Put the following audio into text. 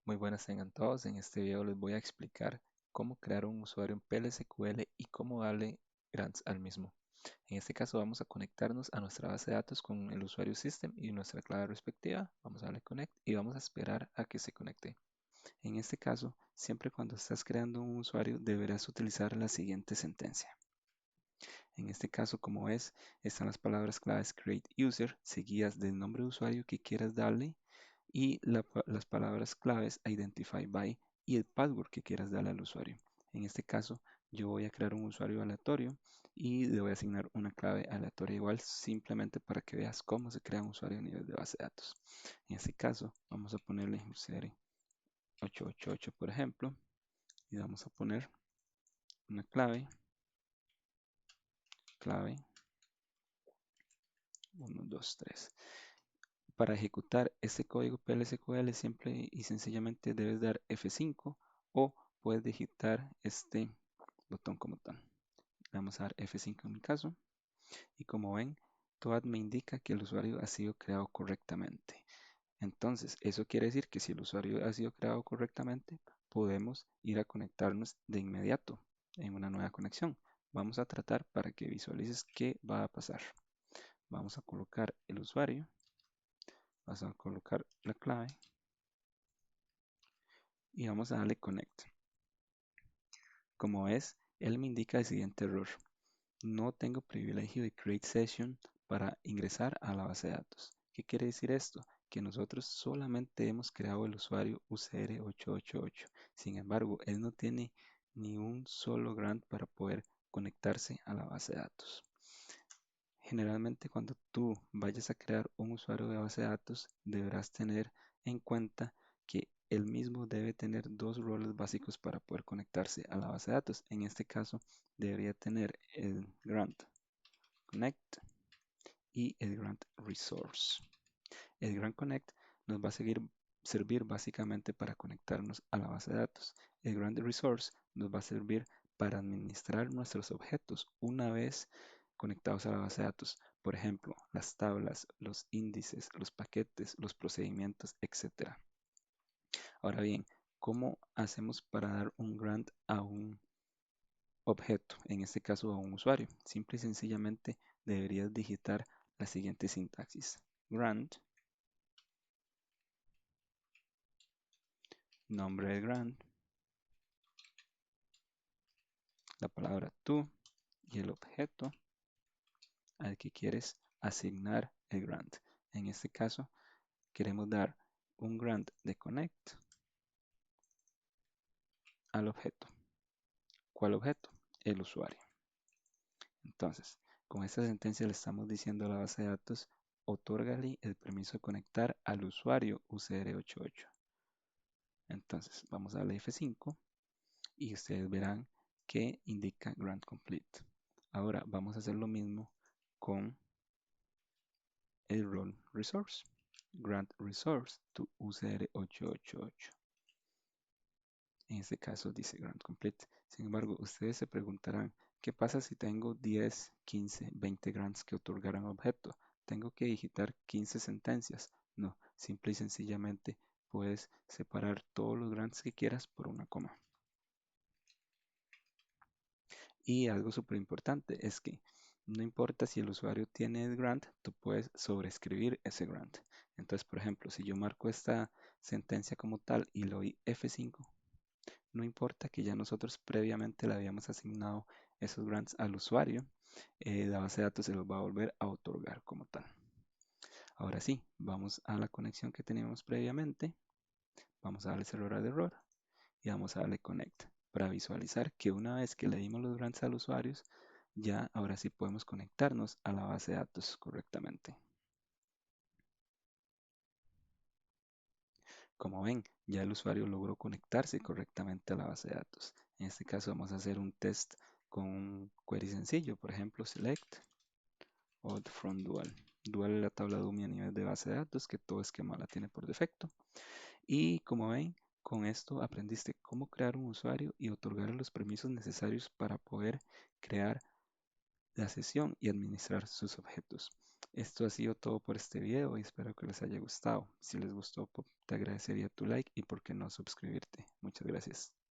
Muy buenas tengan todos. En este video les voy a explicar cómo crear un usuario en PLSQL y cómo darle grants al mismo. En este caso vamos a conectarnos a nuestra base de datos con el usuario system y nuestra clave respectiva. Vamos a darle connect y vamos a esperar a que se conecte. En este caso, siempre cuando estás creando un usuario deberás utilizar la siguiente sentencia. En este caso, como ves, están las palabras claves create user seguidas del nombre de usuario que quieras darle y las palabras claves identify by y el password que quieras darle al usuario. En este caso, yo voy a crear un usuario aleatorio y le voy a asignar una clave aleatoria igual simplemente para que veas cómo se crea un usuario a nivel de base de datos. En este caso, vamos a ponerle user 888, por ejemplo, y vamos a poner una clave 1, 2, 3. Para ejecutar este código PLSQL simple y sencillamente debes dar F5 o puedes digitar este botón como tal. Vamos a dar F5 en mi caso y como ven, TOAD me indica que el usuario ha sido creado correctamente. Entonces, eso quiere decir que si el usuario ha sido creado correctamente, podemos ir a conectarnos de inmediato en una nueva conexión. Vamos a tratar para que visualices qué va a pasar. Vamos a colocar el usuario, vamos a colocar la clave y vamos a darle connect. Como ves, él me indica el siguiente error. No tengo privilegio de create session para ingresar a la base de datos. ¿Qué quiere decir esto? Que nosotros solamente hemos creado el usuario UCR888. Sin embargo, él no tiene ni un solo grant para poder conectarse a la base de datos. Generalmente cuando tú vayas a crear un usuario de base de datos, deberás tener en cuenta que el mismo debe tener dos roles básicos para poder conectarse a la base de datos. En este caso, debería tener el grant connect y el grant resource. El grant connect nos va a servir básicamente para conectarnos a la base de datos. El grant resource nos va a servir para administrar nuestros objetos una vez conectados a la base de datos. Por ejemplo, las tablas, los índices, los paquetes, los procedimientos, etc. Ahora bien, ¿cómo hacemos para dar un grant a un objeto, en este caso a un usuario? Simple y sencillamente deberías digitar la siguiente sintaxis. Grant, nombre del grant, la palabra to y el objeto al que quieres asignar el grant. En este caso, queremos dar un grant de connect al objeto. ¿Cuál objeto? El usuario. Entonces, con esta sentencia le estamos diciendo a la base de datos, otórgale el permiso de conectar al usuario UCR88. Entonces, vamos a darle F5 y ustedes verán que indica grant complete. Ahora vamos a hacer lo mismo con el role resource. Grant resource to UCR888. En este caso dice grant complete. Sin embargo, ustedes se preguntarán, ¿qué pasa si tengo 10, 15, 20 grants que otorgar a un objeto? ¿Tengo que digitar 15 sentencias? No, simple y sencillamente puedes separar todos los grants que quieras por una coma. Y algo súper importante es que no importa si el usuario tiene el grant, tú puedes sobreescribir ese grant. Entonces, por ejemplo, si yo marco esta sentencia como tal y le doy F5, no importa que ya nosotros previamente le habíamos asignado esos grants al usuario, la base de datos se los va a volver a otorgar como tal. Ahora sí, vamos a la conexión que teníamos previamente, vamos a darle cerrar de error y vamos a darle connect para visualizar que una vez que le dimos los grants a los usuarios, ya ahora sí podemos conectarnos a la base de datos correctamente. Como ven, ya el usuario logró conectarse correctamente a la base de datos. En este caso vamos a hacer un test con un query sencillo, por ejemplo, select all from dual. Dual es la tabla DUMI a nivel de base de datos que todo esquema la tiene por defecto. Y como ven, con esto aprendiste cómo crear un usuario y otorgarle los permisos necesarios para poder crear la sesión y administrar sus objetos. Esto ha sido todo por este video y espero que les haya gustado. Si les gustó, te agradecería tu like y por qué no suscribirte. Muchas gracias.